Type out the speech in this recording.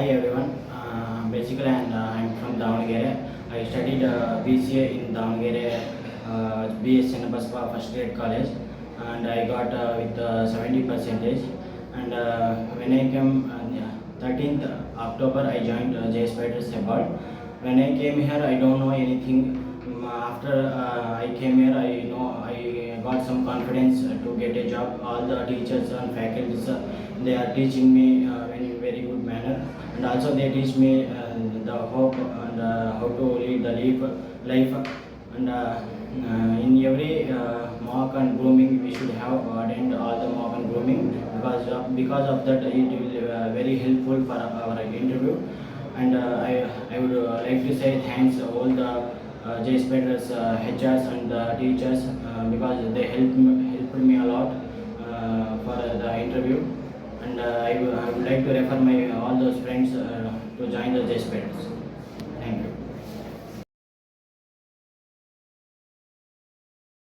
Hi everyone. Basically, I'm from Davangere. I studied BCA in Davangere, BS Chennapaspa First Grade College, and I got with 70 percentage. And when I came 13th October, I joined JSpiders Hebbal. When I came here, I don't know anything. After I came here, I got some confidence to get a job. All the teachers and faculties they are teaching me in very good manner, and also they teach me the hope and how to lead the life. And in every mock and grooming, we should have attend all the mock and grooming, because of that it will very helpful for our interview. And I would like to say thanks all the JSpiders HRs and the teachers, because they helped me a lot for the interview. And I would like to refer my all those friends to join the JSpiders.